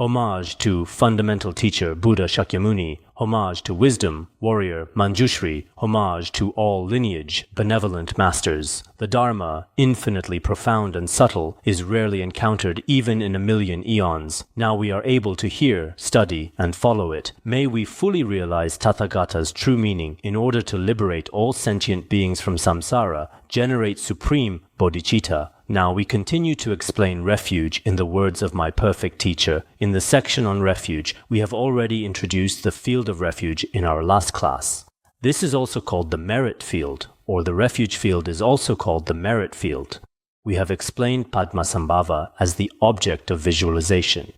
Homage to fundamental teacher Buddha Shakyamuni. Homage to wisdom, warrior Manjushri. Homage to all lineage, benevolent masters. The Dharma, infinitely profound and subtle, is rarely encountered even in 1,000,000 eons. Now we are able to hear, study, and follow it. May we fully realize Tathagata's true meaning in order to liberate all sentient beings from samsara, generate supreme bodhicitta. Now we continue to explain refuge in the words of my perfect teacher. In the section on refuge, we have already introduced the field of refuge in our last class. This is also called the merit field, or the refuge field is also called the merit field. We have explained Padmasambhava as the object of visualization.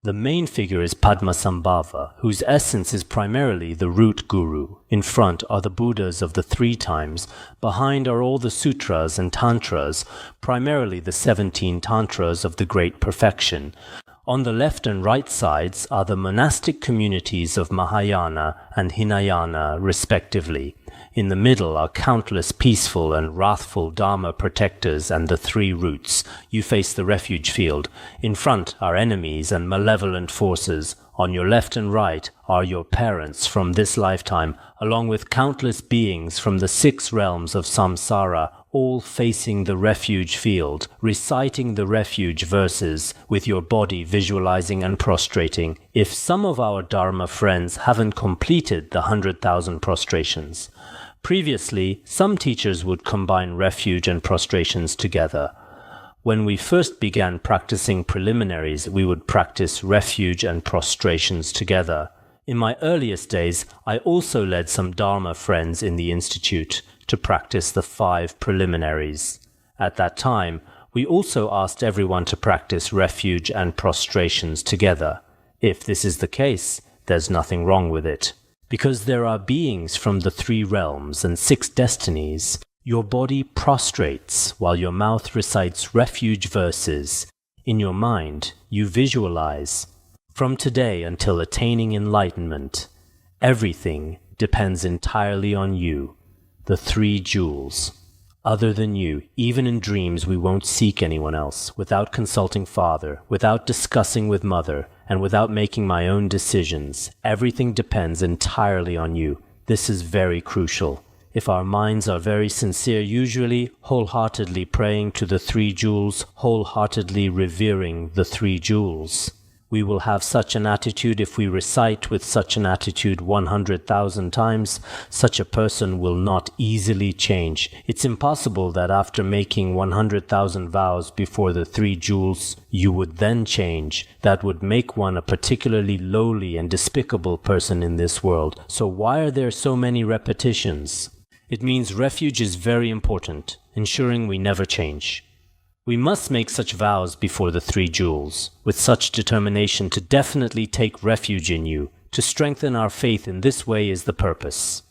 The main figure is Padmasambhava, whose essence is primarily the root guru. In front are the Buddhas of the 3 times. Behind are all the sutras and tantras, primarily the 17 tantras of the Great Perfection. On the left and right sides are the monastic communities of Mahayana and Hinayana, respectively. In the middle are countless peaceful and wrathful Dharma protectors and the 3 roots. You face the refuge field. In front are enemies and malevolent forces. On your left and right are your parents from this lifetime, along with countless beings from the 6 realms of samsara, all facing the refuge field, reciting the refuge verses, with your body visualizing and prostrating. If some of our Dharma friends haven't completed the 100,000 prostrations, previously, some teachers would combine refuge and prostrations together. When we first began practicing preliminaries, we would practice refuge and prostrations together. In my earliest days, I also led some Dharma friends in the Institute to practice the 5 preliminaries. At that time, we also asked everyone to practice refuge and prostrations together. If this is the case, there's nothing wrong with it. Because there are beings from the 3 realms and 6 destinies, your body prostrates while your mouth recites refuge verses. In your mind, you visualize. From today until attaining enlightenment, everything depends entirely on you. The 3 jewels. Other than you, even in dreams we won't seek anyone else, without consulting Father, without discussing with Mother, and without making my own decisions. Everything depends entirely on you. This is very crucial. If our minds are very sincere, usually wholeheartedly praying to the 3 jewels, wholeheartedly revering the 3 jewels, we will have such an attitude. If we recite with such an attitude 100,000 times, such a person will not easily change. It's impossible that after making 100,000 vows before the 3 jewels, you would then change. That would make one a particularly lowly and despicable person in this world. So why are there so many repetitions? It means refuge is very important, ensuring we never change. We must make such vows before the 3 jewels, with such determination to definitely take refuge in you. To strengthen our faith in this way is the purpose.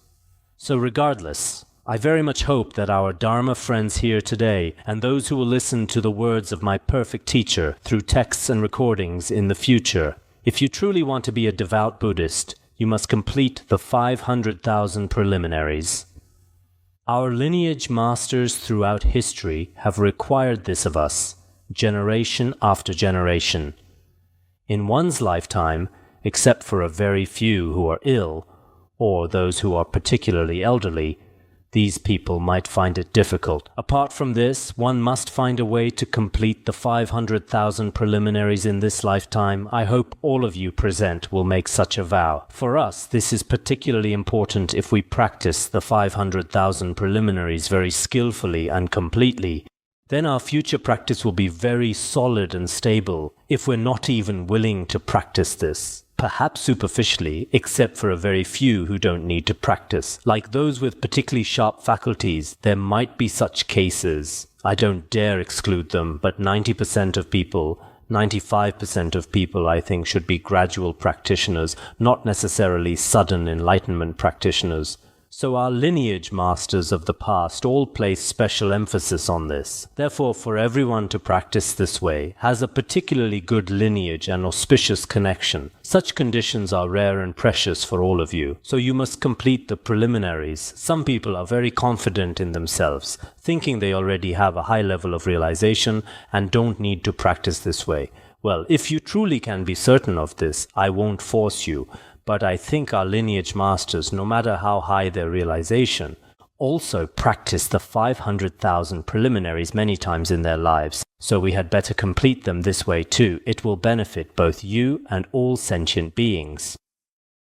So regardless, I very much hope that our Dharma friends here today, and those who will listen to the words of my perfect teacher through texts and recordings in the future, if you truly want to be a devout Buddhist, you must complete the 500,000 preliminaries. Our lineage masters throughout history have required this of us, generation after generation. In one's lifetime, except for a very few who are ill, or those who are particularly elderly, these people might find it difficult. Apart from this, one must find a way to complete the 500,000 preliminaries in this lifetime. I hope all of you present will make such a vow. For us, this is particularly important if we practice the 500,000 preliminaries very skillfully and completely. Then our future practice will be very solid and stable. If we're not even willing to practice this, perhaps superficially, except for a very few who don't need to practice. Like those with particularly sharp faculties, there might be such cases. I don't dare exclude them, but 90% of people, 95% of people, I think, should be gradual practitioners, not necessarily sudden enlightenment practitioners. So our lineage masters of the past all place special emphasis on this. Therefore, for everyone to practice this way has a particularly good lineage and auspicious connection. Such conditions are rare and precious for all of you. So you must complete the preliminaries. Some people are very confident in themselves, thinking they already have a high level of realization and don't need to practice this way. Well, if you truly can be certain of this, I won't force you, but I think our lineage masters, no matter how high their realization, also practice the 500,000 preliminaries many times in their lives, so we had better complete them this way too. It will benefit both you and all sentient beings.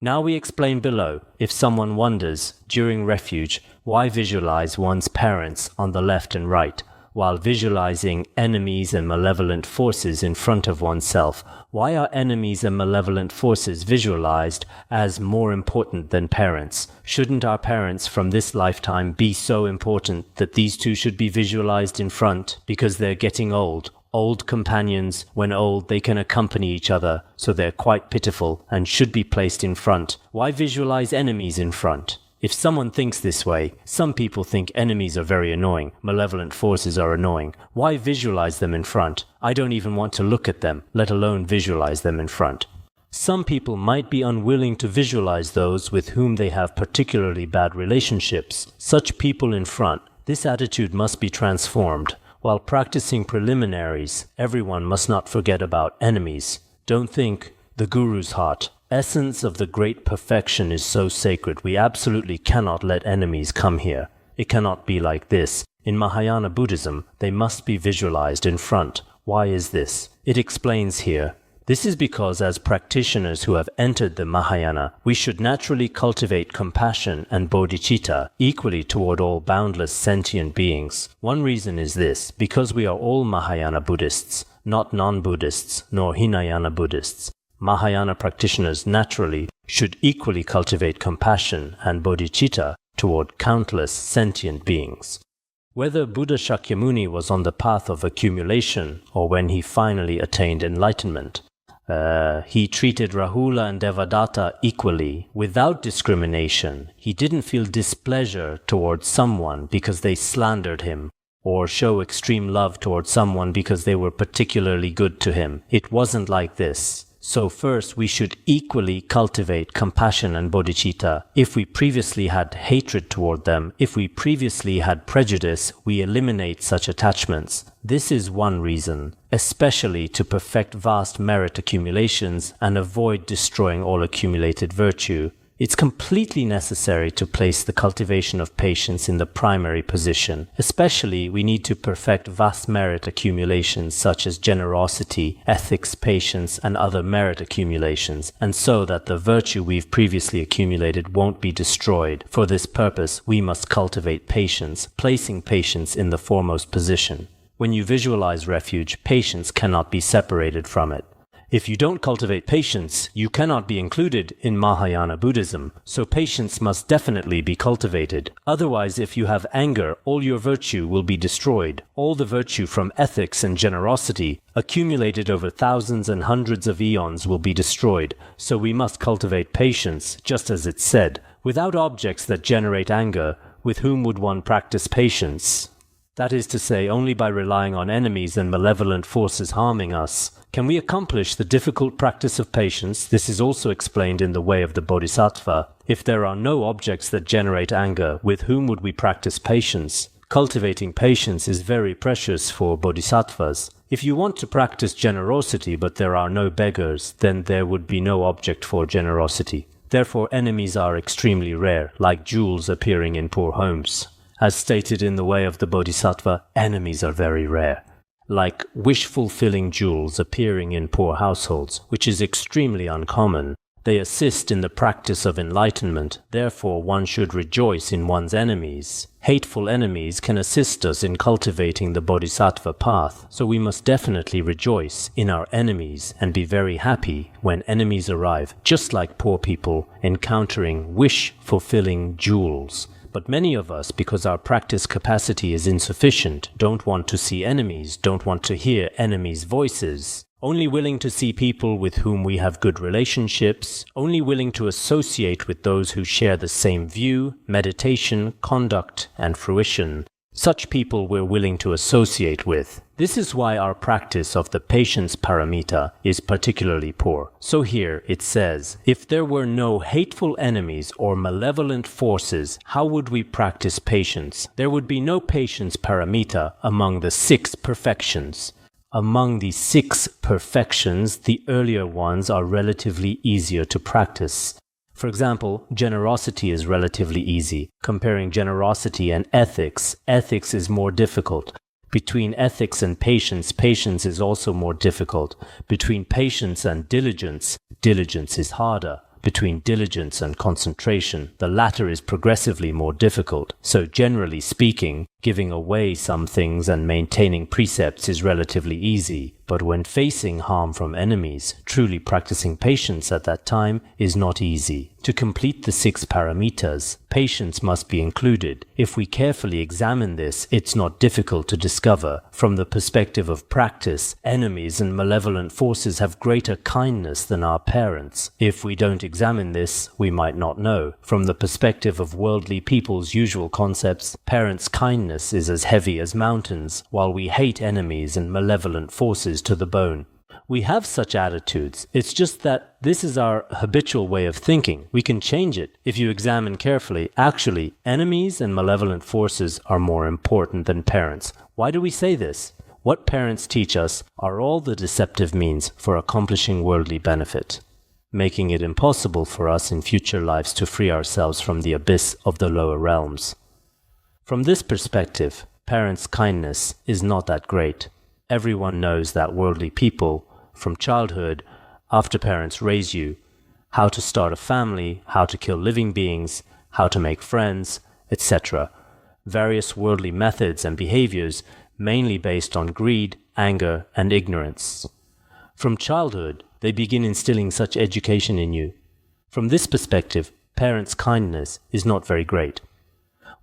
Now we explain below, if someone wonders, during refuge, why visualize one's parents on the left and right, while visualizing enemies and malevolent forces in front of oneself. Why are enemies and malevolent forces visualized as more important than parents? Shouldn't our parents from this lifetime be so important that these two should be visualized in front because they're getting old? Old companions, when old, they can accompany each other, so they're quite pitiful and should be placed in front. Why visualize enemies in front? If someone thinks this way, some people think enemies are very annoying, malevolent forces are annoying. Why visualize them in front? I don't even want to look at them, let alone visualize them in front. Some people might be unwilling to visualize those with whom they have particularly bad relationships. Such people in front. This attitude must be transformed. While practicing preliminaries, everyone must not forget about enemies. Don't think, the Guru's heart. Essence of the great perfection is so sacred, we absolutely cannot let enemies come here. It cannot be like this. In Mahayana Buddhism, they must be visualized in front. Why is this? It explains here. This is because as practitioners who have entered the Mahayana, we should naturally cultivate compassion and bodhicitta equally toward all boundless sentient beings. One reason is this, because we are all Mahayana Buddhists, not non-Buddhists nor Hinayana Buddhists. Mahayana practitioners naturally should equally cultivate compassion and bodhicitta toward countless sentient beings. Whether Buddha Shakyamuni was on the path of accumulation or when he finally attained enlightenment, he treated Rahula and Devadatta equally, without discrimination. He didn't feel displeasure towards someone because they slandered him, or show extreme love towards someone because they were particularly good to him. It wasn't like this. So first, we should equally cultivate compassion and bodhicitta. If we previously had hatred toward them, if we previously had prejudice, we eliminate such attachments. This is one reason, especially to perfect vast merit accumulations and avoid destroying all accumulated virtue. It's completely necessary to place the cultivation of patience in the primary position. Especially, we need to perfect vast merit accumulations such as generosity, ethics, patience, and other merit accumulations, and so that the virtue we've previously accumulated won't be destroyed. For this purpose, we must cultivate patience, placing patience in the foremost position. When you visualize refuge, patience cannot be separated from it. If you don't cultivate patience, you cannot be included in Mahayana Buddhism, so patience must definitely be cultivated. Otherwise, if you have anger, all your virtue will be destroyed. All the virtue from ethics and generosity, accumulated over thousands and hundreds of eons, will be destroyed. So we must cultivate patience, just as it's said. Without objects that generate anger, with whom would one practice patience? That is to say, only by relying on enemies and malevolent forces harming us. Can we accomplish the difficult practice of patience? This is also explained in the way of the Bodhisattva. If there are no objects that generate anger, with whom would we practice patience? Cultivating patience is very precious for bodhisattvas. If you want to practice generosity but there are no beggars, then there would be no object for generosity. Therefore, enemies are extremely rare, like jewels appearing in poor homes. As stated in the way of the Bodhisattva, enemies are very rare, like wish-fulfilling jewels appearing in poor households, which is extremely uncommon. They assist in the practice of enlightenment, therefore one should rejoice in one's enemies. Hateful enemies can assist us in cultivating the Bodhisattva path, so we must definitely rejoice in our enemies and be very happy when enemies arrive, just like poor people encountering wish-fulfilling jewels. But many of us, because our practice capacity is insufficient, don't want to see enemies, don't want to hear enemies' voices. Only willing to see people with whom we have good relationships, only willing to associate with those who share the same view, meditation, conduct, and fruition. Such people we're willing to associate with. This is why our practice of the patience paramita is particularly poor. So here it says, if there were no hateful enemies or malevolent forces, how would we practice patience? There would be no patience paramita among the 6 perfections. Among the 6 perfections, the earlier ones are relatively easier to practice. For example, generosity is relatively easy. Comparing generosity and ethics, ethics is more difficult. Between ethics and patience, patience is also more difficult. Between patience and diligence, diligence is harder. Between diligence and concentration, the latter is progressively more difficult. So generally speaking, giving away some things and maintaining precepts is relatively easy. But when facing harm from enemies, truly practicing patience at that time is not easy. To complete the 6 paramitas, patience must be included. If we carefully examine this, it's not difficult to discover. From the perspective of practice, enemies and malevolent forces have greater kindness than our parents. If we don't examine this, we might not know. From the perspective of worldly people's usual concepts, parents' kindness is as heavy as mountains, while we hate enemies and malevolent forces to the bone. We have such attitudes. It's just that this is our habitual way of thinking. We can change it. If you examine carefully, actually, enemies and malevolent forces are more important than parents. Why do we say this? What parents teach us are all the deceptive means for accomplishing worldly benefit, making it impossible for us in future lives to free ourselves from the abyss of the lower realms. From this perspective, parents' kindness is not that great. Everyone knows that worldly people, from childhood, after parents raise you, how to start a family, how to kill living beings, how to make friends, etc. Various worldly methods and behaviors, mainly based on greed, anger, and ignorance. From childhood, they begin instilling such education in you. From this perspective, parents' kindness is not very great.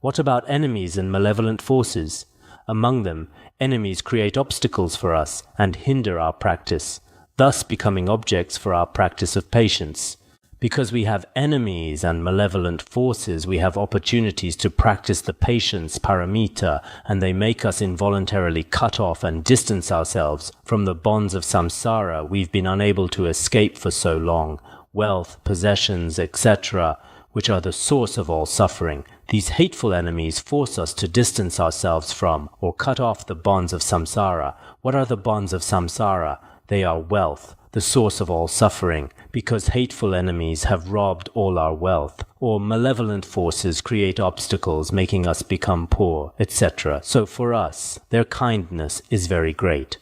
What about enemies and malevolent forces? Among them, enemies create obstacles for us and hinder our practice, thus becoming objects for our practice of patience. Because we have enemies and malevolent forces, we have opportunities to practice the patience paramita, and they make us involuntarily cut off and distance ourselves from the bonds of samsara we've been unable to escape for so long, wealth, possessions, etc., which are the source of all suffering. These hateful enemies force us to distance ourselves from or cut off the bonds of samsara. What are the bonds of samsara? They are wealth, the source of all suffering, because hateful enemies have robbed all our wealth, or malevolent forces create obstacles making us become poor, etc. So for us, their kindness is very great.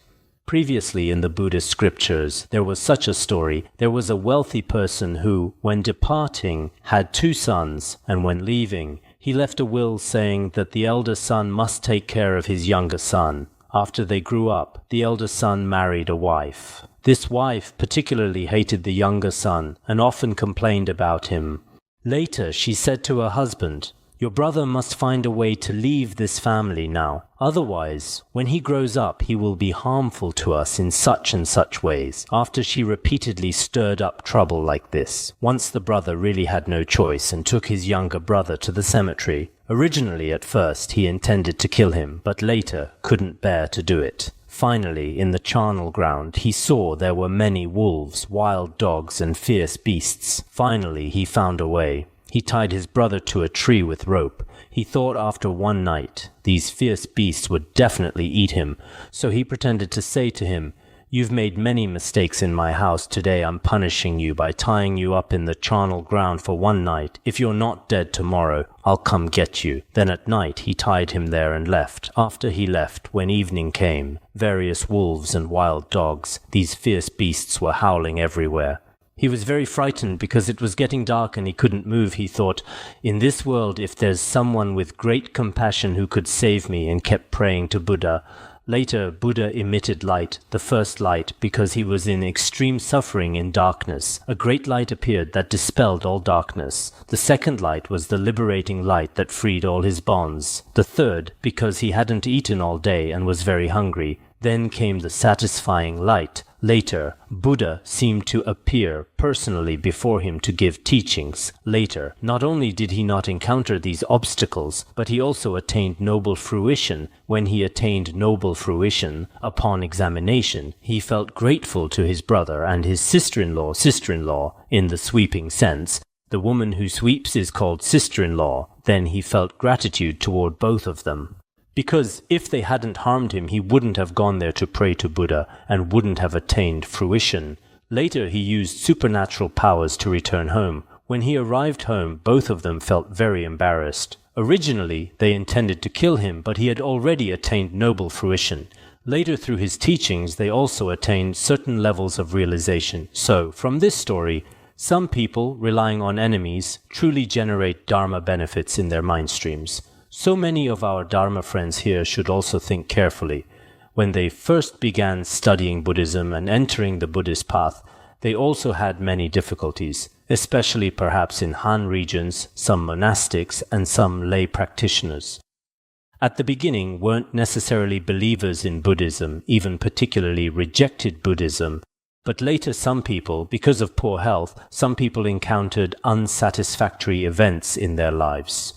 Previously in the Buddhist scriptures, there was such a story. There was a wealthy person who, when departing, had 2 sons, and when leaving, he left a will saying that the elder son must take care of his younger son. After they grew up, the elder son married a wife. This wife particularly hated the younger son and often complained about him. Later, she said to her husband, "Your brother must find a way to leave this family now. Otherwise, when he grows up, he will be harmful to us in such and such ways." After she repeatedly stirred up trouble like this, once the brother really had no choice and took his younger brother to the cemetery. Originally, at first, he intended to kill him, but later couldn't bear to do it. Finally, in the charnel ground, he saw there were many wolves, wild dogs, and fierce beasts. Finally, he found a way. He tied his brother to a tree with rope. He thought after one night these fierce beasts would definitely eat him, so he pretended to say to him, "You've made many mistakes in my house. Today I'm punishing you by tying you up in the charnel ground for one night. If you're not dead tomorrow, I'll come get you." Then at night he tied him there and left. After he left, when evening came, various wolves and wild dogs, these fierce beasts were howling everywhere. He was very frightened because it was getting dark and he couldn't move. He thought, "In this world, if there's someone with great compassion who could save me," and kept praying to Buddha. Later, Buddha emitted light, the first light, because he was in extreme suffering in darkness. A great light appeared that dispelled all darkness. The second light was the liberating light that freed all his bonds. The third, because he hadn't eaten all day and was very hungry. Then came the satisfying light. Later, Buddha seemed to appear personally before him to give teachings. Later, not only did he not encounter these obstacles, but he also attained noble fruition. When he attained noble fruition, upon examination, he felt grateful to his brother and his sister-in-law, in the sweeping sense. The woman who sweeps is called sister-in-law. Then he felt gratitude toward both of them. Because if they hadn't harmed him, he wouldn't have gone there to pray to Buddha and wouldn't have attained fruition. Later, he used supernatural powers to return home. When he arrived home, both of them felt very embarrassed. Originally, they intended to kill him, but he had already attained noble fruition. Later, through his teachings, they also attained certain levels of realization. So, from this story, some people, relying on enemies, truly generate Dharma benefits in their mind streams. So many of our Dharma friends here should also think carefully. When they first began studying Buddhism and entering the Buddhist path, they also had many difficulties, especially perhaps in Han regions, some monastics, and some lay practitioners. At the beginning, weren't necessarily believers in Buddhism, even particularly rejected Buddhism, but later some people, because of poor health, some people encountered unsatisfactory events in their lives.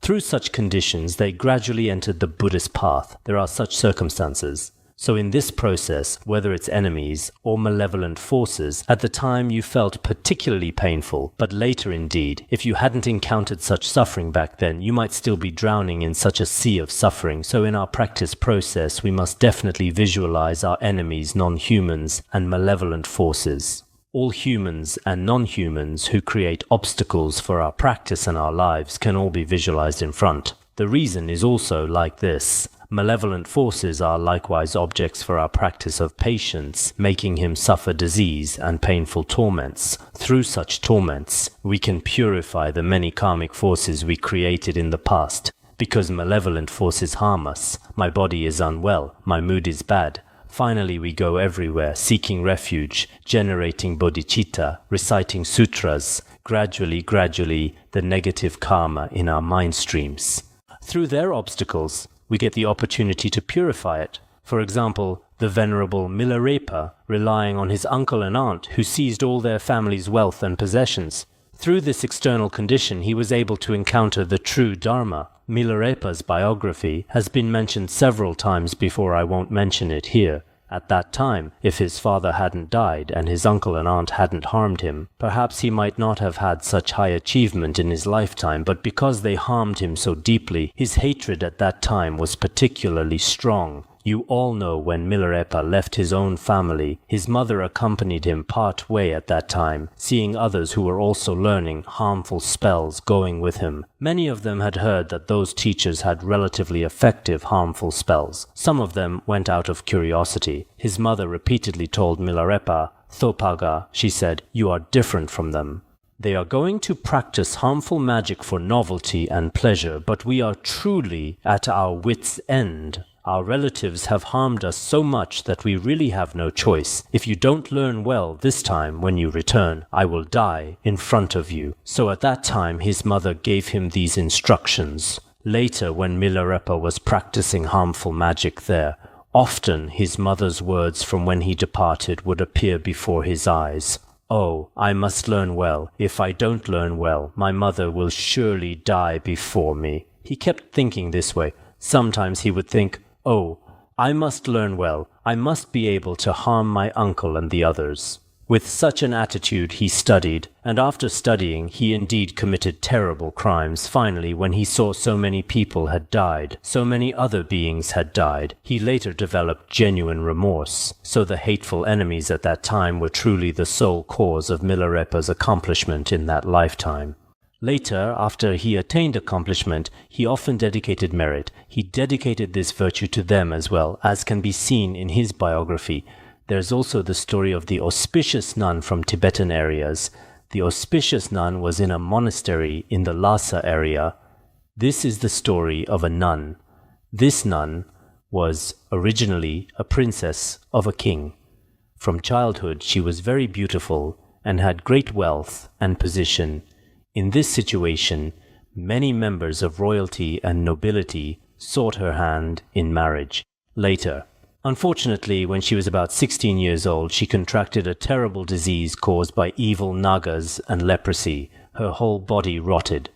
Through such conditions, they gradually entered the Buddhist path. There are such circumstances. So in this process, whether it's enemies or malevolent forces, at the time you felt particularly painful, but later indeed, if you hadn't encountered such suffering back then, you might still be drowning in such a sea of suffering. So in our practice process, we must definitely visualize our enemies, non-humans, and malevolent forces. All humans and non-humans who create obstacles for our practice and our lives can all be visualized in front. The reason is also like this. Malevolent forces are likewise objects for our practice of patience, making him suffer disease and painful torments. Through such torments, we can purify the many karmic forces we created in the past. Because malevolent forces harm us, my body is unwell, my mood is bad. Finally, we go everywhere, seeking refuge, generating bodhicitta, reciting sutras, gradually, the negative karma in our mind streams. Through their obstacles, we get the opportunity to purify it. For example, the Venerable Milarepa, relying on his uncle and aunt who seized all their family's wealth and possessions. Through this external condition, he was able to encounter the true Dharma. Milarepa's biography has been mentioned several times before. I won't mention it here. At that time, if his father hadn't died and his uncle and aunt hadn't harmed him, perhaps he might not have had such high achievement in his lifetime, but because they harmed him so deeply, his hatred at that time was particularly strong. You all know when Milarepa left his own family, his mother accompanied him part way at that time, seeing others who were also learning harmful spells going with him. Many of them had heard that those teachers had relatively effective harmful spells. Some of them went out of curiosity. His mother repeatedly told Milarepa, "Thopaga," she said, "you are different from them. They are going to practice harmful magic for novelty and pleasure, but we are truly at our wits' end. Our relatives have harmed us so much that we really have no choice. If you don't learn well this time when you return, I will die in front of you." So at that time his mother gave him these instructions. Later, when Milarepa was practicing harmful magic there, often his mother's words from when he departed would appear before his eyes. "Oh, I must learn well. If I don't learn well, my mother will surely die before me." He kept thinking this way. Sometimes he would think, "Oh, I must learn well. I must be able to harm my uncle and the others." With such an attitude he studied, and after studying he indeed committed terrible crimes. Finally, when he saw so many people had died, so many other beings had died, he later developed genuine remorse. So the hateful enemies at that time were truly the sole cause of Milarepa's accomplishment in that lifetime. Later, after he attained accomplishment, he often dedicated merit. He dedicated this virtue to them as well, as can be seen in his biography. There's also the story of the auspicious nun from Tibetan areas. The auspicious nun was in a monastery in the Lhasa area. This is the story of a nun. This nun was originally a princess of a king. From childhood, she was very beautiful and had great wealth and position. In this situation, many members of royalty and nobility sought her hand in marriage. Later, unfortunately, when she was about 16 years old, she contracted a terrible disease caused by evil nagas and leprosy. Her whole body rotted.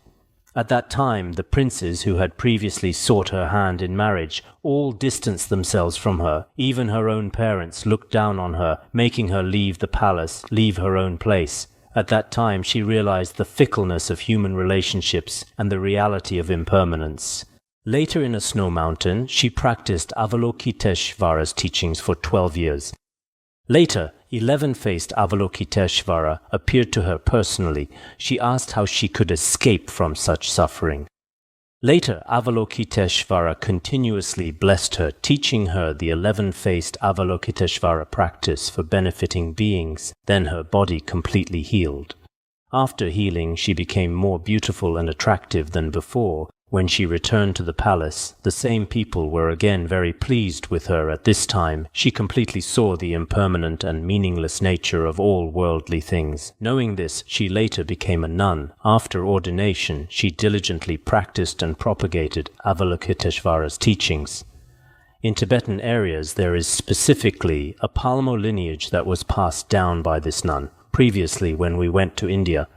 At that time, the princes who had previously sought her hand in marriage all distanced themselves from her. Even her own parents looked down on her, making her leave the palace, leave her own place. At that time, she realized the fickleness of human relationships and the reality of impermanence. Later in a snow mountain, she practiced Avalokiteshvara's teachings for 12 years. Later, 11-faced Avalokiteshvara appeared to her personally. She asked how she could escape from such suffering. Later, Avalokiteshvara continuously blessed her, teaching her the 11-faced Avalokiteshvara practice for benefiting beings. Then her body completely healed. After healing, she became more beautiful and attractive than before. When she returned to the palace, the same people were again very pleased with her. At this time, she completely saw the impermanent and meaningless nature of all worldly things. Knowing this, she later became a nun. After ordination, she diligently practiced and propagated Avalokiteshvara's teachings. In Tibetan areas, there is specifically a Palmo lineage that was passed down by this nun. Previously, when we went to India,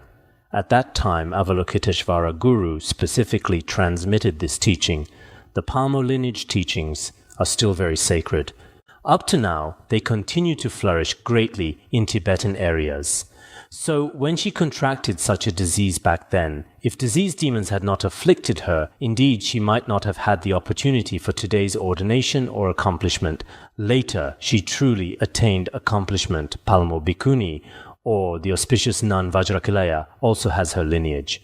at that time, Avalokiteshvara Guru specifically transmitted this teaching. The Palmo lineage teachings are still very sacred. Up to now, they continue to flourish greatly in Tibetan areas. So, when she contracted such a disease back then, if disease demons had not afflicted her, indeed she might not have had the opportunity for today's ordination or accomplishment. Later, she truly attained accomplishment. Palmo Bhikkhuni, or the auspicious nun Vajrakilaya, also has her lineage.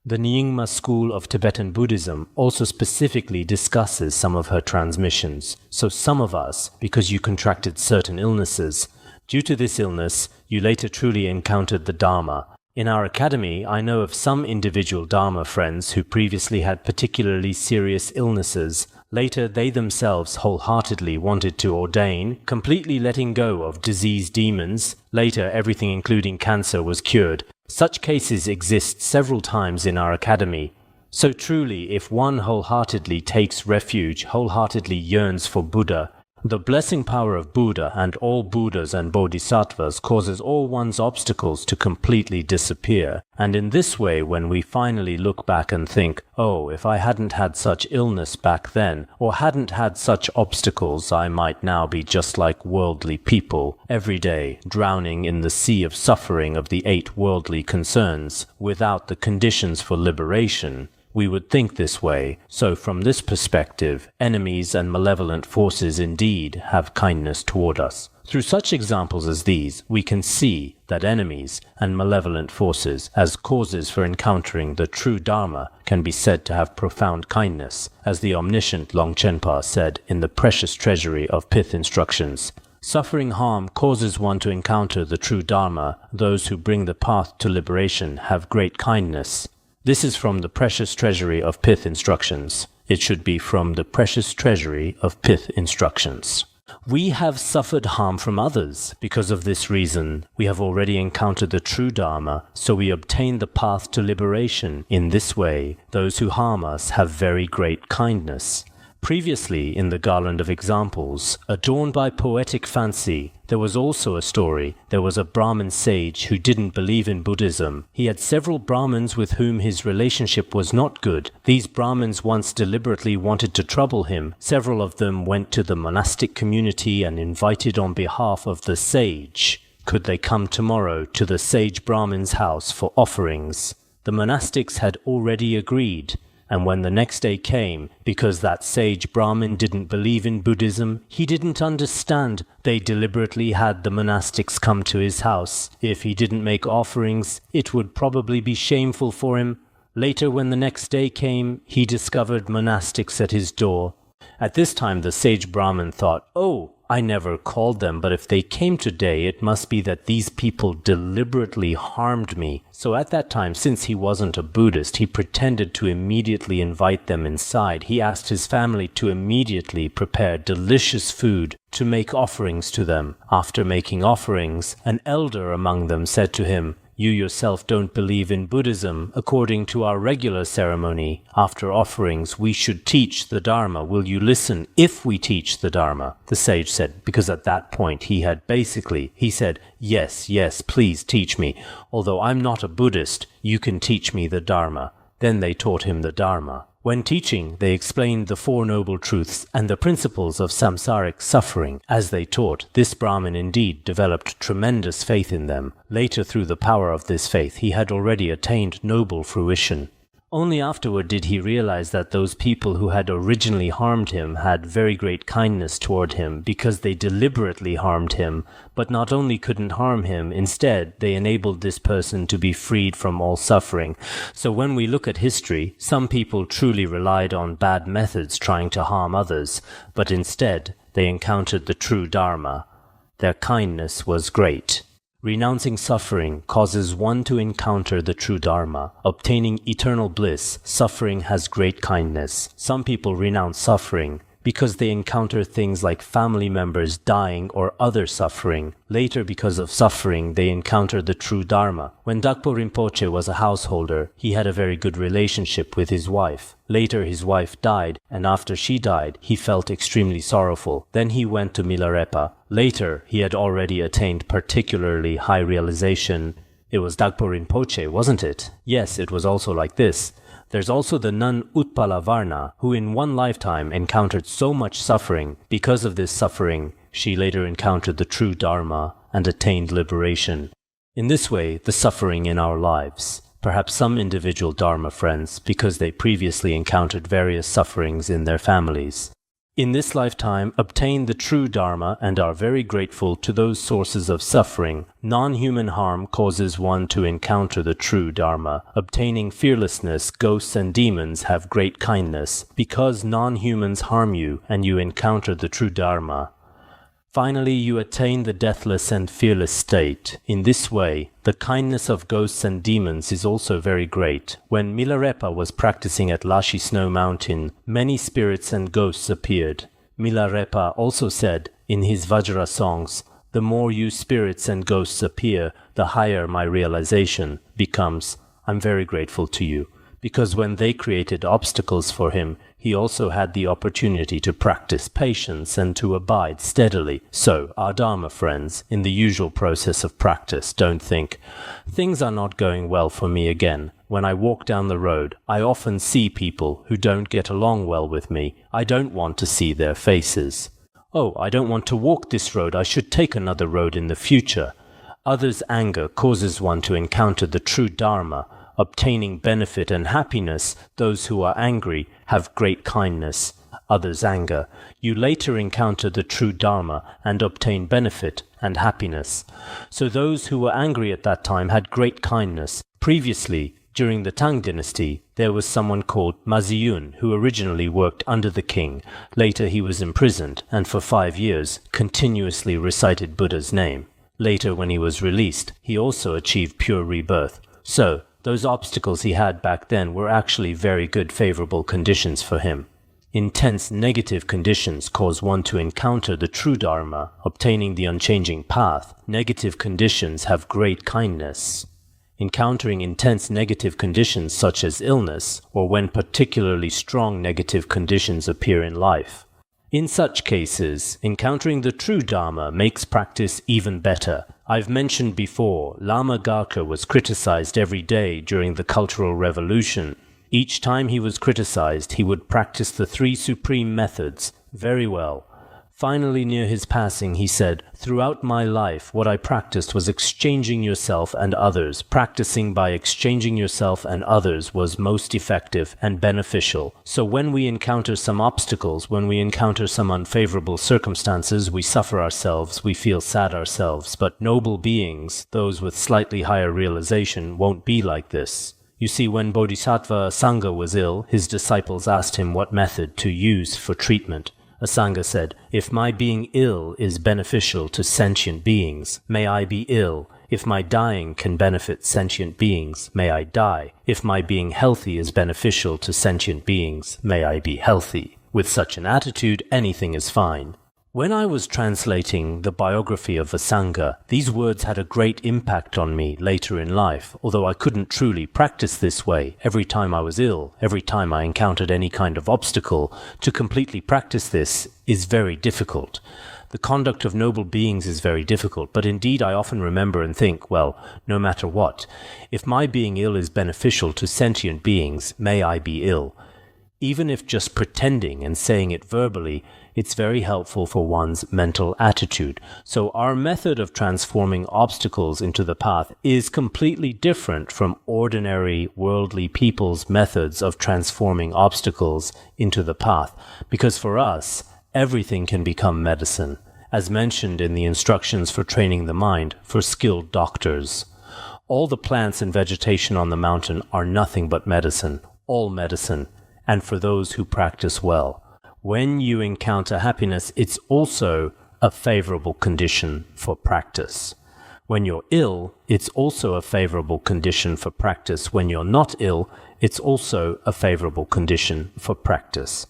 The Nyingma school of Tibetan Buddhism also specifically discusses some of her transmissions. So some of us, because you contracted certain illnesses, due to this illness, you later truly encountered the Dharma. In our academy, I know of some individual Dharma friends who previously had particularly serious illnesses. Later, they themselves wholeheartedly wanted to ordain, completely letting go of disease demons. Later, everything including cancer was cured. Such cases exist several times in our academy. So truly, if one wholeheartedly takes refuge, wholeheartedly yearns for Buddha, the blessing power of Buddha and all Buddhas and Bodhisattvas causes all one's obstacles to completely disappear. And in this way, when we finally look back and think, oh, if I hadn't had such illness back then, or hadn't had such obstacles, I might now be just like worldly people, every day drowning in the sea of suffering of the 8 worldly concerns, without the conditions for liberation. We would think this way. So from this perspective, enemies and malevolent forces indeed have kindness toward us. Through such examples as these, we can see that enemies and malevolent forces as causes for encountering the true Dharma can be said to have profound kindness, as the omniscient Longchenpa said in the precious treasury of Pith Instructions. Suffering harm causes one to encounter the true Dharma. Those who bring the path to liberation have great kindness. This is from the precious treasury of Pith Instructions. It should be from the precious treasury of Pith Instructions. We have suffered harm from others. Because of this reason, we have already encountered the true Dharma, so we obtain the path to liberation. In this way, those who harm us have very great kindness. Previously, in the garland of examples, adorned by poetic fancy, there was also a story. There was a Brahmin sage who didn't believe in Buddhism. He had several Brahmins with whom his relationship was not good. These Brahmins once deliberately wanted to trouble him. Several of them went to the monastic community and invited on behalf of the sage. Could they come tomorrow to the sage Brahmin's house for offerings? The monastics had already agreed. And when the next day came, because that sage Brahmin didn't believe in Buddhism, he didn't understand, they deliberately had the monastics come to his house. If he didn't make offerings, it would probably be shameful for him. Later, when the next day came, he discovered monastics at his door. At this time, the sage Brahmin thought, oh, I never called them, but if they came today, it must be that these people deliberately harmed me. So at that time, since he wasn't a Buddhist, he pretended to immediately invite them inside. He asked his family to immediately prepare delicious food to make offerings to them. After making offerings, an elder among them said to him, you yourself don't believe in Buddhism. According to our regular ceremony, after offerings, we should teach the Dharma. Will you listen if we teach the Dharma? The sage said, because at that point he said, yes, please teach me. Although I'm not a Buddhist, you can teach me the Dharma. Then they taught him the Dharma. When teaching, they explained the Four Noble Truths and the principles of samsaric suffering. As they taught, this Brahmin indeed developed tremendous faith in them. Later, through the power of this faith, he had already attained noble fruition. Only afterward did he realize that those people who had originally harmed him had very great kindness toward him because they deliberately harmed him, but not only couldn't harm him, instead they enabled this person to be freed from all suffering. So when we look at history, some people truly relied on bad methods trying to harm others, but instead they encountered the true Dharma. Their kindness was great. Renouncing suffering causes one to encounter the true Dharma. Obtaining eternal bliss, suffering has great kindness. Some people renounce suffering because they encounter things like family members dying or other suffering. Later, because of suffering, they encounter the true Dharma. When Dakpo Rinpoche was a householder, he had a very good relationship with his wife. Later, his wife died, and after she died, he felt extremely sorrowful. Then he went to Milarepa. Later, he had already attained particularly high realization. It was Dakpo Rinpoche, wasn't it? Yes, it was also like this. There's also the nun Utpala Varna, who in one lifetime encountered so much suffering. Because of this suffering, she later encountered the true Dharma and attained liberation. In this way, the suffering in our lives. Perhaps some individual Dharma friends, because they previously encountered various sufferings in their families. In this lifetime, obtain the true Dharma and are very grateful to those sources of suffering. Non-human harm causes one to encounter the true Dharma. Obtaining fearlessness, ghosts and demons have great kindness, because non-humans harm you and you encounter the true Dharma. Finally, you attain the deathless and fearless state. In this way, the kindness of ghosts and demons is also very great. When Milarepa was practicing at Lashi Snow Mountain, many spirits and ghosts appeared. Milarepa also said in his Vajra songs, "The more you spirits and ghosts appear, the higher my realization becomes. I'm very grateful to you." Because when they created obstacles for him, he also had the opportunity to practice patience and to abide steadily. So, our Dharma friends, in the usual process of practice, don't think, "Things are not going well for me again. When I walk down the road, I often see people who don't get along well with me. I don't want to see their faces. Oh, I don't want to walk this road. I should take another road in the future." Others' anger causes one to encounter the true Dharma. Obtaining benefit and happiness, those who are angry have great kindness. Others' anger. You later encounter the true Dharma and obtain benefit and happiness. So those who were angry at that time had great kindness. Previously, during the Tang dynasty, there was someone called Maziyun who originally worked under the king. Later he was imprisoned and for 5 years continuously recited Buddha's name. Later, when he was released, he also achieved pure rebirth. So, those obstacles he had back then were actually very good favorable conditions for him. Intense negative conditions cause one to encounter the true Dharma, obtaining the unchanging path. Negative conditions have great kindness. Encountering intense negative conditions such as illness, or when particularly strong negative conditions appear in life. In such cases, encountering the true Dharma makes practice even better. I've mentioned before, Lama Garkha was criticized every day during the Cultural Revolution. Each time he was criticized, he would practice the 3 supreme methods very well. Finally, near his passing, he said, "Throughout my life, what I practiced was exchanging yourself and others. Practicing by exchanging yourself and others was most effective and beneficial. So when we encounter some obstacles, when we encounter some unfavorable circumstances, we suffer ourselves, we feel sad ourselves. But noble beings, those with slightly higher realization, won't be like this." You see, when Bodhisattva Asanga was ill, his disciples asked him what method to use for treatment. Asanga said, "If my being ill is beneficial to sentient beings, may I be ill. If my dying can benefit sentient beings, may I die. If my being healthy is beneficial to sentient beings, may I be healthy." With such an attitude, anything is fine. When I was translating the biography of Asanga, these words had a great impact on me later in life, although I couldn't truly practice this way. Every time I was ill, every time I encountered any kind of obstacle, to completely practice this is very difficult. The conduct of noble beings is very difficult, but indeed I often remember and think, well, no matter what, if my being ill is beneficial to sentient beings, may I be ill. Even if just pretending and saying it verbally, It's very helpful for one's mental attitude. So our method of transforming obstacles into the path is completely different from ordinary worldly people's methods of transforming obstacles into the path. Because for us, everything can become medicine, as mentioned in the instructions for training the mind for skilled doctors. All the plants and vegetation on the mountain are nothing but medicine, all medicine, and for those who practice well. When you encounter happiness, it's also a favorable condition for practice. When you're ill, it's also a favorable condition for practice. When you're not ill, it's also a favorable condition for practice.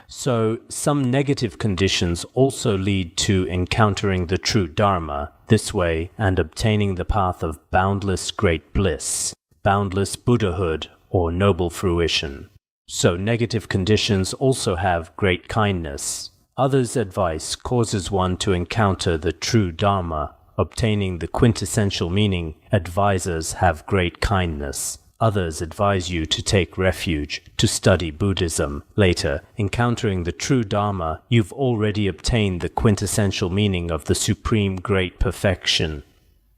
So some negative conditions also lead to encountering the true Dharma this way and obtaining the path of boundless great bliss, boundless Buddhahood, or noble fruition. So negative conditions also have great kindness. Others' advice causes one to encounter the true Dharma. Obtaining the quintessential meaning, advisors have great kindness. Others advise you to take refuge, to study Buddhism. Later, encountering the true Dharma, you've already obtained the quintessential meaning of the supreme great perfection.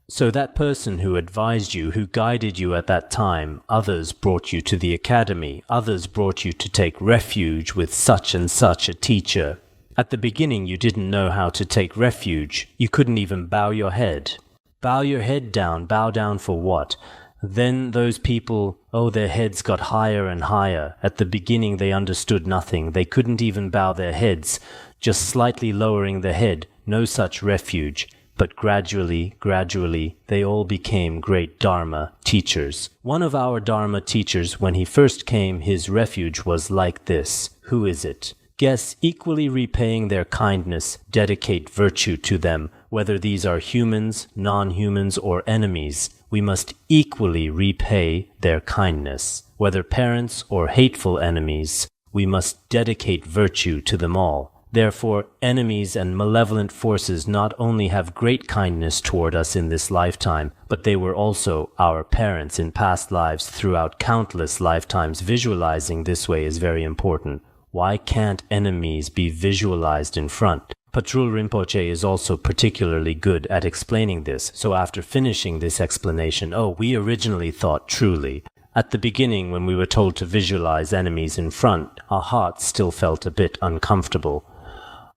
So that person who advised you, who guided you at that time, others brought you to the academy, others brought you to take refuge with such and such a teacher. At the beginning you didn't know how to take refuge. You couldn't even bow your head. Bow your head down. Bow down for what? Then those people, their heads got higher and higher. At the beginning they understood nothing. They couldn't even bow their heads, just slightly lowering the head. No such refuge. But gradually, they all became great Dharma teachers. One of our Dharma teachers, when he first came, his refuge was like this. Who is it? Guess, equally repaying their kindness, dedicate virtue to them. Whether these are humans, non-humans, or enemies, we must equally repay their kindness. Whether parents or hateful enemies, we must dedicate virtue to them all. Therefore, enemies and malevolent forces not only have great kindness toward us in this lifetime, but they were also our parents in past lives throughout countless lifetimes. Visualizing this way is very important. Why can't enemies be visualized in front? Patrul Rinpoche is also particularly good at explaining this, so after finishing this explanation, we originally thought truly. At the beginning, when we were told to visualize enemies in front, our hearts still felt a bit uncomfortable.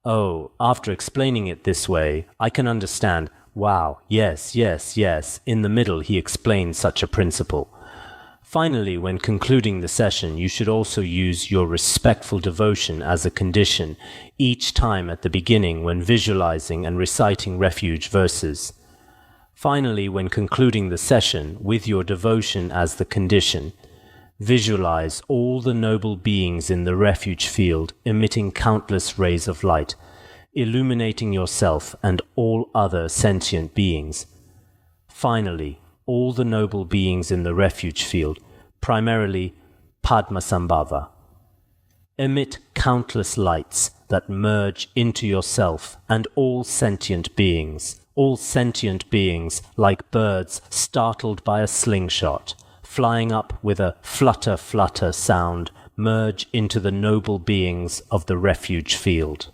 After explaining it this way, I can understand, wow, yes. In the middle, he explained such a principle. Finally, when concluding the session, you should also use your respectful devotion as a condition each time at the beginning when visualizing and reciting refuge verses. Finally, when concluding the session, with your devotion as the condition, visualize all the noble beings in the refuge field emitting countless rays of light, illuminating yourself and all other sentient beings. Finally, all the noble beings in the refuge field, primarily Padmasambhava, emit countless lights that merge into yourself and all sentient beings like birds startled by a slingshot, flying up with a flutter sound, merge into the noble beings of the refuge field.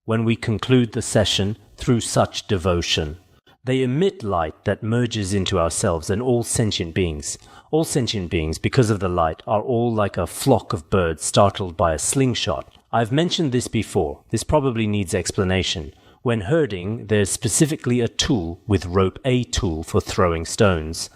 When we conclude the session through such devotion, they emit light that merges into ourselves and all sentient beings. All sentient beings, because of the light, are all like a flock of birds startled by a slingshot. I've mentioned this before. This probably needs explanation. When herding, there's specifically a tool with rope, a tool for throwing stones.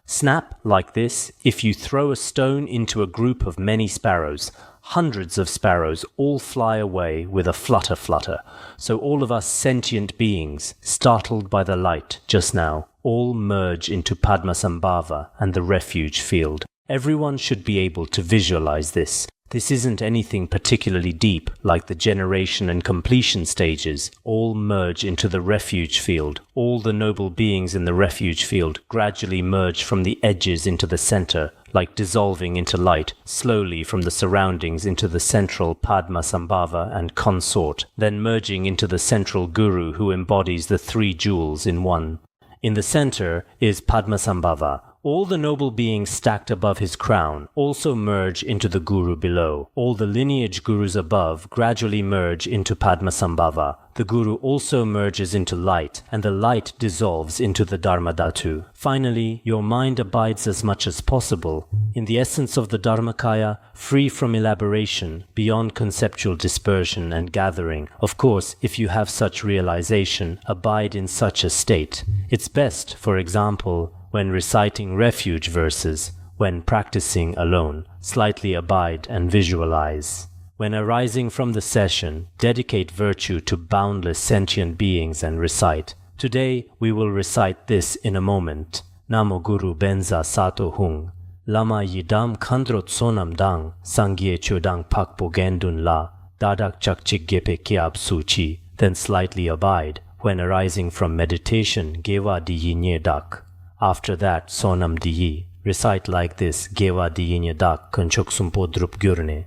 Snap, like this, if you throw a stone into a group of many sparrows, hundreds of sparrows all fly away with a flutter. So all of us sentient beings, startled by the light just now, all merge into Padmasambhava and the refuge field. Everyone should be able to visualize this. This isn't anything particularly deep, like the generation and completion stages. All merge into the refuge field. All the noble beings in the refuge field gradually merge from the edges into the center, like dissolving into light, slowly from the surroundings into the central Padmasambhava and consort, then merging into the central guru who embodies the three jewels in one. In the center is Padmasambhava, All the noble beings stacked above his crown also merge into the Guru below. All the lineage Gurus above gradually merge into Padmasambhava. The Guru also merges into light, and the light dissolves into the Dharmadhatu. Finally, your mind abides as much as possible in the essence of the Dharmakaya, free from elaboration, beyond conceptual dispersion and gathering. Of course, if you have such realization, abide in such a state. It's best, for example, when reciting refuge verses, when practicing alone, slightly abide and visualize. When arising from the session, dedicate virtue to boundless sentient beings and recite. Today, we will recite this in a moment. Namo Guru Benza Sato Hung. Lama Yidam Kandrot Sonam Dang. Sangye Chodang Pakpo Gendun La. Dadak Chakchik Gepe Kiab Suchi. Then slightly abide. When arising from meditation, Gewa Diyi Nye Dak. After that, Sonam Diyi. Recite like this, Gewa Diyi Nye Dak Kanchok Sumpo Drup Gurne.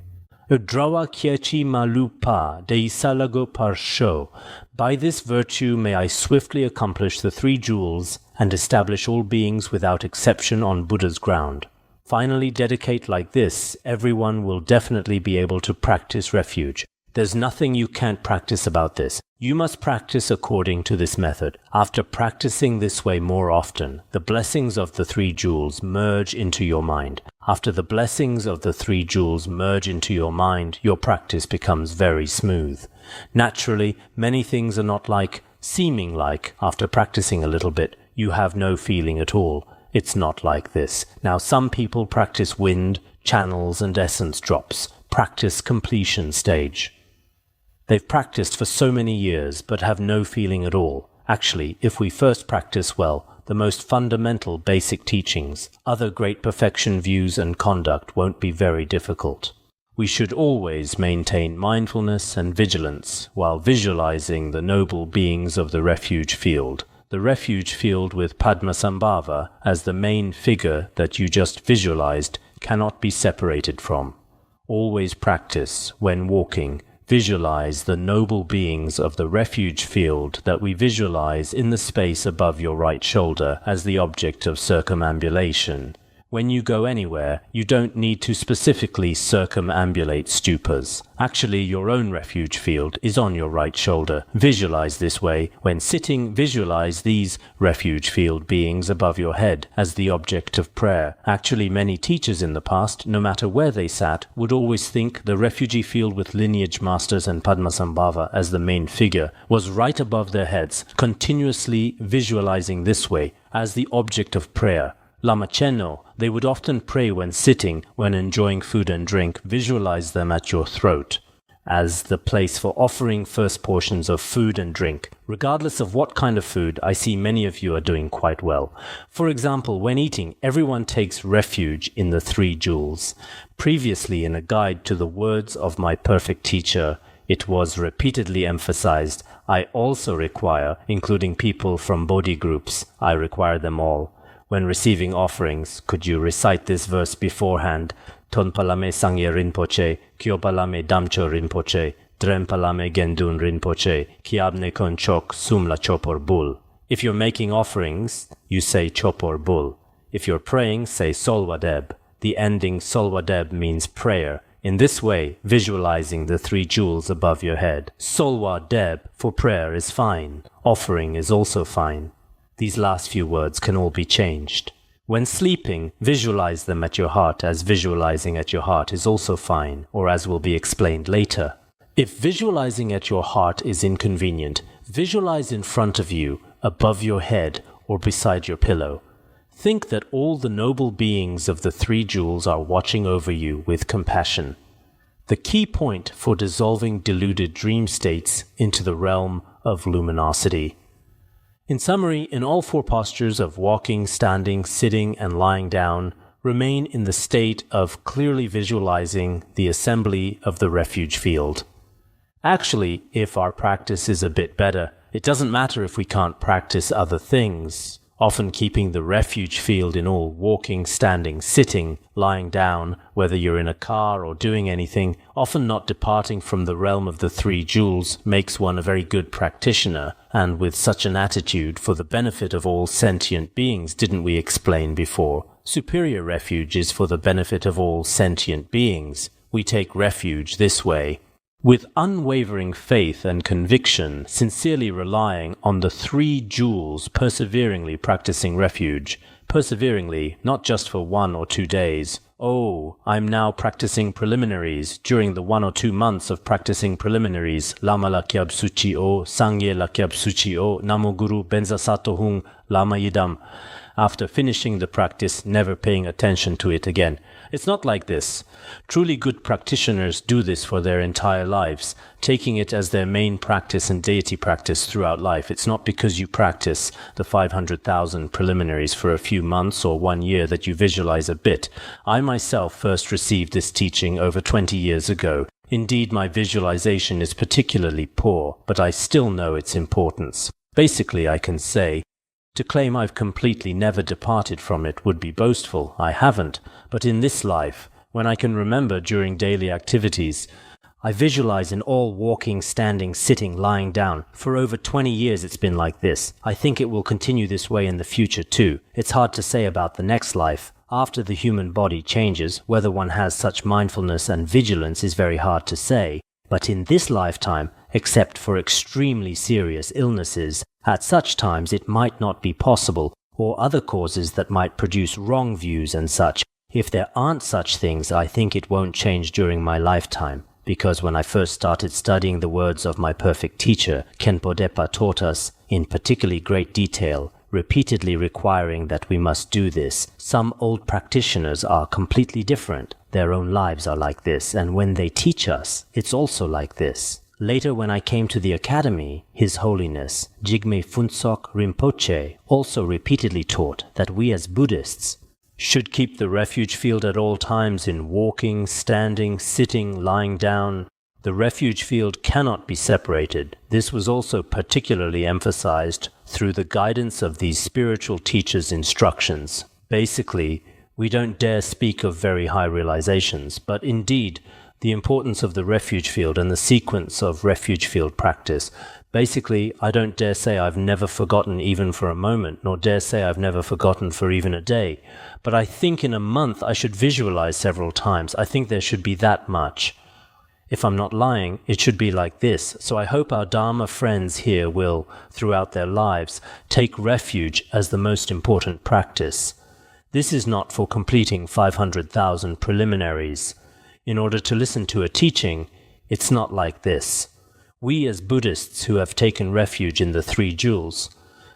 Udrawa Kyechi Malupa Deisalago Parsho. By this virtue may I swiftly accomplish the 3 jewels and establish all beings without exception on Buddha's ground. Finally, dedicate like this, everyone will definitely be able to practice refuge. There's nothing you can't practice about this. You must practice according to this method. After practicing this way more often, the blessings of the 3 jewels merge into your mind. After the blessings of the 3 jewels merge into your mind, your practice becomes very smooth. Naturally, many things are not seeming like, after practicing a little bit, you have no feeling at all. It's not like this. Now, some people practice wind, channels, and essence drops. Practice completion stage. They've practiced for so many years, but have no feeling at all. Actually, if we first practice well, the most fundamental basic teachings, other great perfection views and conduct won't be very difficult. We should always maintain mindfulness and vigilance while visualizing the noble beings of the refuge field. The refuge field with Padmasambhava as the main figure that you just visualized cannot be separated from. Always practice, when walking, visualize the noble beings of the refuge field that we visualize in the space above your right shoulder as the object of circumambulation. When you go anywhere, you don't need to specifically circumambulate stupas. Actually, your own refuge field is on your right shoulder. Visualize this way. When sitting, visualize these refuge field beings above your head as the object of prayer. Actually, many teachers in the past, no matter where they sat, would always think the refugee field with lineage masters and Padmasambhava as the main figure was right above their heads, continuously visualizing this way as the object of prayer. Lama Chenno, they would often pray when sitting, when enjoying food and drink, visualize them at your throat as the place for offering first portions of food and drink. Regardless of what kind of food, I see many of you are doing quite well. For example, when eating, everyone takes refuge in the 3 jewels. Previously, in a guide to the words of my perfect teacher, it was repeatedly emphasized, I also require, including people from Bodhi groups, I require them all. When receiving offerings, could you recite this verse beforehand? Tonpalame Sangye Rinpoche, Kyopalame Damcho Rinpoche, Drempalame Gendun Rinpoche, Kiabne Konchok Sumla Chopor Bul. If you're making offerings, you say Chopor Bul. If you're praying, say Solwadeb. The ending Solwadeb means prayer. In this way, visualizing the 3 jewels above your head. Solwadeb for prayer is fine. Offering is also fine. These last few words can all be changed. When sleeping, visualize them at your heart as visualizing at your heart is also fine, or as will be explained later. If visualizing at your heart is inconvenient, visualize in front of you, above your head, or beside your pillow. Think that all the noble beings of the 3 jewels are watching over you with compassion. The key point for dissolving deluded dream states into the realm of luminosity. In summary, in all 4 postures of walking, standing, sitting, and lying down, remain in the state of clearly visualizing the assembly of the refuge field. Actually, if our practice is a bit better, it doesn't matter if we can't practice other things. often keeping the refuge field in all walking, standing, sitting, lying down, whether you're in a car or doing anything, often not departing from the realm of the three jewels, makes one a very good practitioner, and with such an attitude for the benefit of all sentient beings, didn't we explain before? Superior refuge is for the benefit of all sentient beings. We take refuge this way. With unwavering faith and conviction, sincerely relying on the three jewels, perseveringly practicing refuge, perseveringly, not just for 1 or 2 days. Oh, I'm now practicing preliminaries. During the 1 or 2 months of practicing preliminaries, Lama Lakyab Suchi O, Sangye Lakyab Suchi O, Namo Guru Benza Sato Hung, Lama Yidam. After finishing the practice, never paying attention to it again. It's not like this. Truly good practitioners do this for their entire lives, taking it as their main practice and deity practice throughout life. It's not because you practice the 500,000 preliminaries for a few months or 1 year that you visualize a bit. I myself first received this teaching over 20 years ago. Indeed, my visualization is particularly poor, but I still know its importance. Basically, I can say, to claim I've completely never departed from it would be boastful. I haven't. But in this life, when I can remember during daily activities, I visualize in all walking, standing, sitting, lying down. For over 20 years it's been like this. I think it will continue this way in the future too. It's hard to say about the next life. After the human body changes, whether one has such mindfulness and vigilance is very hard to say. But in this lifetime, except for extremely serious illnesses, at such times it might not be possible, or other causes that might produce wrong views and such. If there aren't such things, I think it won't change during my lifetime, because when I first started studying the words of my perfect teacher, Khenpo Depa taught us, in particularly great detail, repeatedly requiring that we must do this. Some old practitioners are completely different. Their own lives are like this, and when they teach us, it's also like this. Later, when I came to the academy, His Holiness Jigme Phuntsok Rinpoche also repeatedly taught that we as Buddhists should keep the refuge field at all times in walking, standing, sitting, lying down. The refuge field cannot be separated. This was also particularly emphasized through the guidance of these spiritual teachers' instructions. Basically, we don't dare speak of very high realizations, but indeed, the importance of the refuge field and the sequence of refuge field practice. Basically, I don't dare say I've never forgotten even for a moment, nor dare say I've never forgotten for even a day. But I think in a month I should visualize several times. I think there should be that much. If I'm not lying, it should be like this. So I hope our Dharma friends here will, throughout their lives, take refuge as the most important practice. This is not for completing 500,000 preliminaries. In order to listen to a teaching, it's not like this. We as Buddhists who have taken refuge in the three jewels,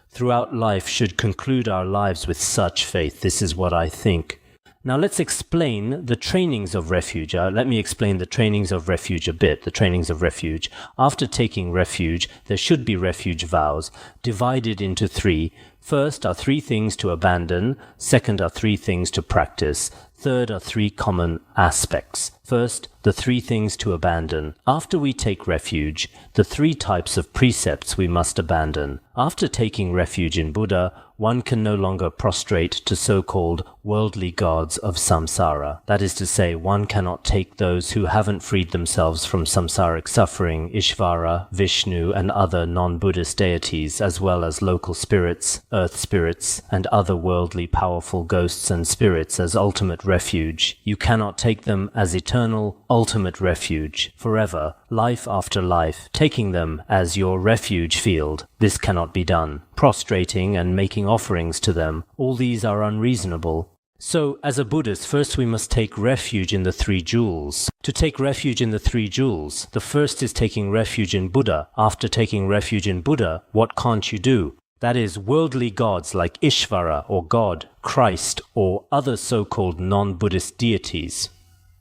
throughout life should conclude our lives with such faith. This is what I think. Now let's explain the trainings of refuge. Let me explain the trainings of refuge a bit, the trainings of refuge. After taking refuge, there should be refuge vows, divided into 3. First are 3 things to abandon, second are 3 things to practice, third are 3 common aspects. First, the 3 things to abandon. After we take refuge, the 3 types of precepts we must abandon. After taking refuge in Buddha, one can no longer prostrate to so-called worldly gods of samsara. That is to say, one cannot take those who haven't freed themselves from samsaric suffering, Ishvara, Vishnu, and other non-Buddhist deities, as well as local spirits, earth spirits, and other worldly powerful ghosts and spirits as ultimate refuge. You cannot take them as eternal, ultimate refuge, forever, life after life, taking them as your refuge field. This cannot be done. Prostrating and making offerings to them, all these are unreasonable. So, as a Buddhist, first we must take refuge in the 3 jewels. To take refuge in the 3 jewels, the first is taking refuge in Buddha. After taking refuge in Buddha, what can't you do? That is, worldly gods like Ishvara or God, Christ, or other so-called non-Buddhist deities.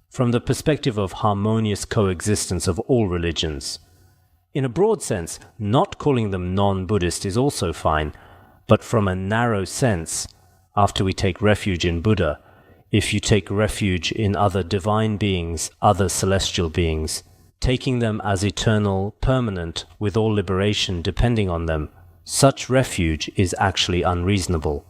From the perspective of harmonious coexistence of all religions. In a broad sense, not calling them non-Buddhist is also fine, but from a narrow sense, after we take refuge in Buddha, if you take refuge in other divine beings, other celestial beings, taking them as eternal, permanent, with all liberation depending on them, such refuge is actually unreasonable.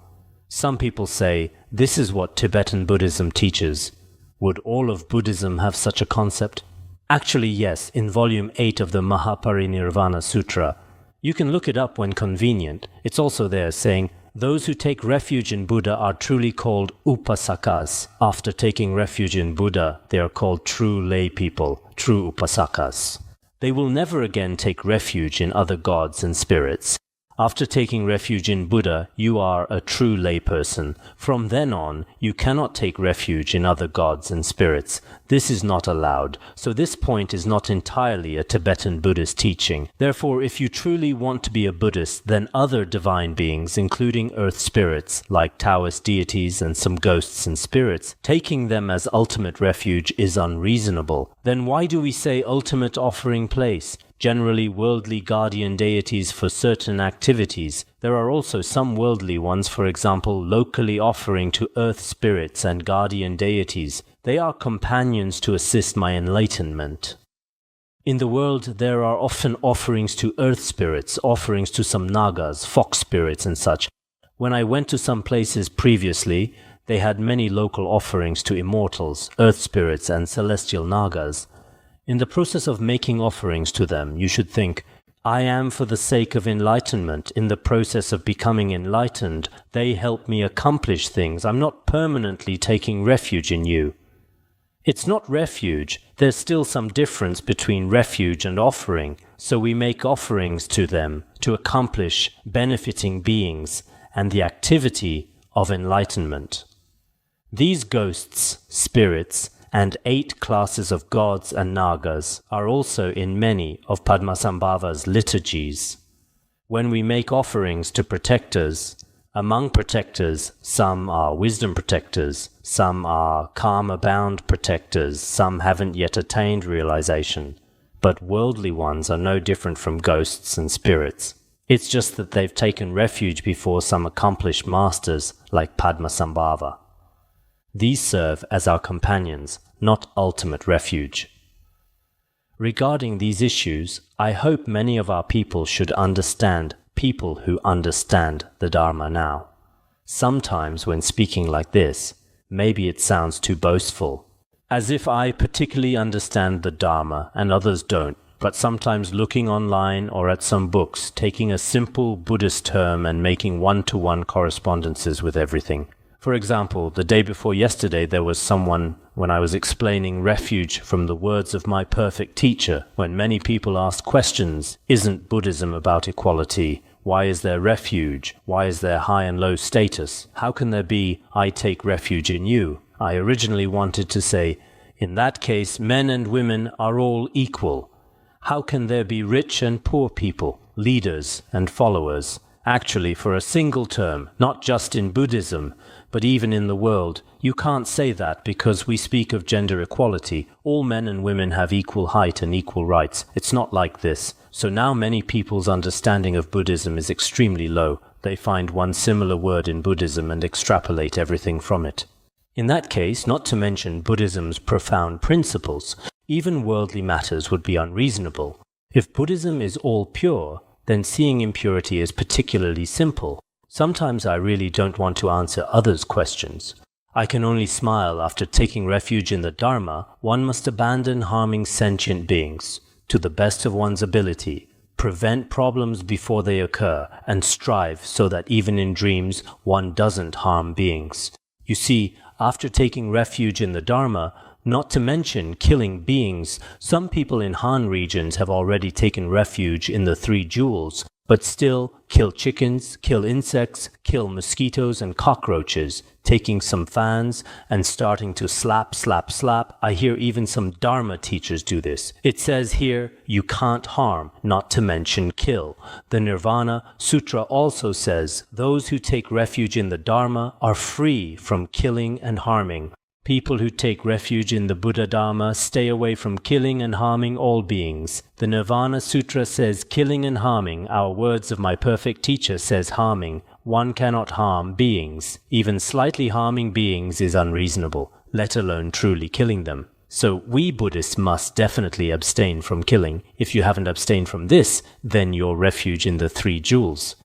Some people say, this is what Tibetan Buddhism teaches. Would all of Buddhism have such a concept? Actually, yes, in volume 8 of the Mahaparinirvana Sutra. You can look it up when convenient. It's also there saying, those who take refuge in Buddha are truly called upasakas. After taking refuge in Buddha, they are called true lay people, true upasakas. They will never again take refuge in other gods and spirits. After taking refuge in Buddha, you are a true layperson. From then on, you cannot take refuge in other gods and spirits. This is not allowed, so this point is not entirely a Tibetan Buddhist teaching. Therefore, if you truly want to be a Buddhist, then other divine beings, including earth spirits, like Taoist deities and some ghosts and spirits, taking them as ultimate refuge is unreasonable. Then why do we say ultimate offering place? Generally worldly guardian deities for certain activities. There are also some worldly ones, for example, locally offering to earth spirits and guardian deities. They are companions to assist my enlightenment. In the world, there are often offerings to earth spirits, offerings to some nagas, fox spirits and such. When I went to some places previously, they had many local offerings to immortals, earth spirits and celestial nagas. In the process of making offerings to them, you should think, I am for the sake of enlightenment. In the process of becoming enlightened, they help me accomplish things. I'm not permanently taking refuge in you. It's not refuge. There's still some difference between refuge and offering, so we make offerings to them to accomplish benefiting beings and the activity of enlightenment. These ghosts, spirits, and 8 classes of gods and nagas are also in many of Padmasambhava's liturgies. When we make offerings to protectors, among protectors, some are wisdom protectors, some are karma-bound protectors, some haven't yet attained realization, but worldly ones are no different from ghosts and spirits. It's just that they've taken refuge before some accomplished masters like Padmasambhava. These serve as our companions, not ultimate refuge. Regarding these issues, I hope many of our people should understand people who understand the Dharma now. Sometimes when speaking like this, maybe it sounds too boastful, as if I particularly understand the Dharma and others don't, but sometimes looking online or at some books, taking a simple Buddhist term and making one-to-one correspondences with everything. For example, the day before yesterday there was someone, when I was explaining refuge from the words of my perfect teacher, when many people asked questions, isn't Buddhism about equality? Why is there refuge? Why is there high and low status? How can there be, I take refuge in you? I originally wanted to say, in that case, men and women are all equal. How can there be rich and poor people, leaders and followers? Actually, for a single term, not just in Buddhism, but even in the world, you can't say that because we speak of gender equality. All men and women have equal height and equal rights. It's not like this. So now many people's understanding of Buddhism is extremely low. They find one similar word in Buddhism and extrapolate everything from it. In that case, not to mention Buddhism's profound principles, even worldly matters would be unreasonable. If Buddhism is all pure, then seeing impurity is particularly simple. Sometimes I really don't want to answer others' questions. I can only smile. After taking refuge in the Dharma, one must abandon harming sentient beings to the best of one's ability, prevent problems before they occur, and strive so that even in dreams one doesn't harm beings. You see, after taking refuge in the Dharma, not to mention killing beings, some people in Han regions have already taken refuge in the 3 jewels, but still kill chickens, kill insects, kill mosquitoes and cockroaches, taking some fans and starting to slap, slap, slap. I hear even some Dharma teachers do this. It says here, you can't harm, not to mention kill. The Nirvana Sutra also says, those who take refuge in the Dharma are free from killing and harming. People who take refuge in the Buddha Dharma stay away from killing and harming all beings. The Nirvana Sutra says killing and harming. Our words of my perfect teacher says harming. One cannot harm beings. Even slightly harming beings is unreasonable, let alone truly killing them. So we Buddhists must definitely abstain from killing. If you haven't abstained from this, then you're refuge in the 3 jewels.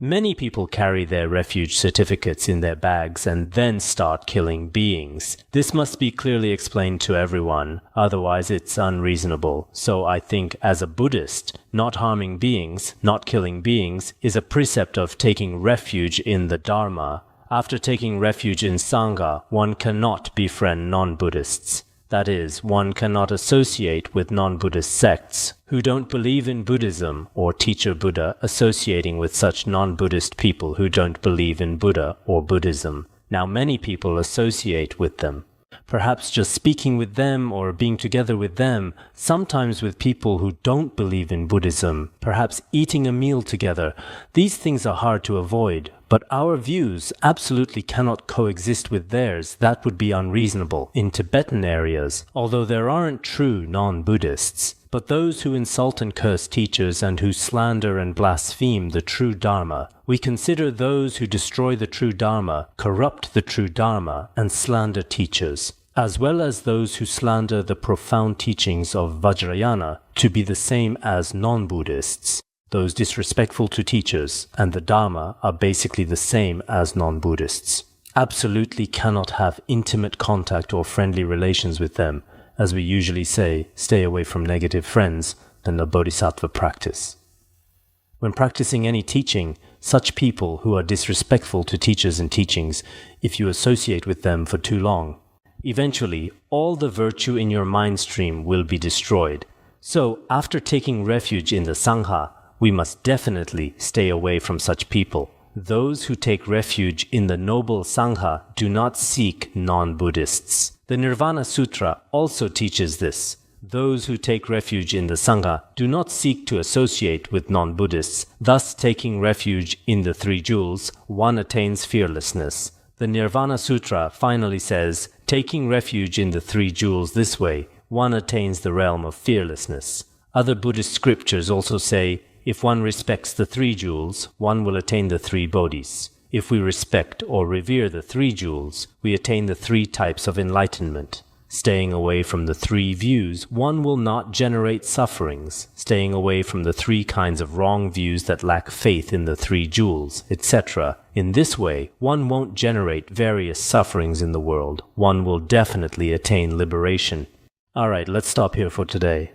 Many people carry their refuge certificates in their bags and then start killing beings. This must be clearly explained to everyone, otherwise it's unreasonable. So I think as a Buddhist, not harming beings, not killing beings, is a precept of taking refuge in the Dharma. After taking refuge in Sangha, one cannot befriend non-Buddhists. That is, one cannot associate with non-Buddhist sects who don't believe in Buddhism or teacher Buddha associating with such non-Buddhist people who don't believe in Buddha or Buddhism. Now many people associate with them. Perhaps just speaking with them or being together with them, sometimes with people who don't believe in Buddhism, perhaps eating a meal together. These things are hard to avoid, but our views absolutely cannot coexist with theirs. That would be unreasonable in Tibetan areas, although there aren't true non-Buddhists. But those who insult and curse teachers and who slander and blaspheme the true Dharma, we consider those who destroy the true Dharma, corrupt the true Dharma, and slander teachers, as well as those who slander the profound teachings of Vajrayana, to be the same as non-Buddhists. Those disrespectful to teachers and the Dharma are basically the same as non-Buddhists. Absolutely cannot have intimate contact or friendly relations with them. As we usually say, stay away from negative friends and the bodhisattva practice. When practicing any teaching, such people who are disrespectful to teachers and teachings, if you associate with them for too long, eventually all the virtue in your mind stream will be destroyed. So, after taking refuge in the Sangha, we must definitely stay away from such people. Those who take refuge in the noble Sangha do not seek non-Buddhists. The Nirvana Sutra also teaches this. Those who take refuge in the Sangha do not seek to associate with non-Buddhists. Thus, taking refuge in the Three Jewels, one attains fearlessness. The Nirvana Sutra finally says, taking refuge in the Three Jewels this way, one attains the realm of fearlessness. Other Buddhist scriptures also say, if one respects the Three Jewels, one will attain the Three Bodhis. If we respect or revere the Three Jewels, we attain the three types of enlightenment. Staying away from the three views, one will not generate sufferings. Staying away from the three kinds of wrong views that lack faith in the Three Jewels, etc. In this way, one won't generate various sufferings in the world. One will definitely attain liberation. Alright, let's stop here for today.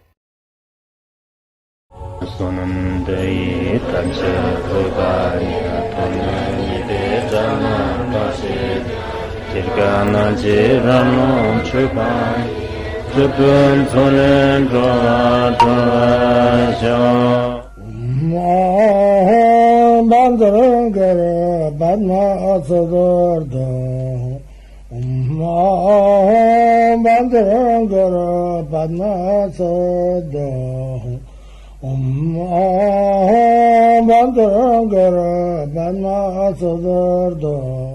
Bandara Banna Sadar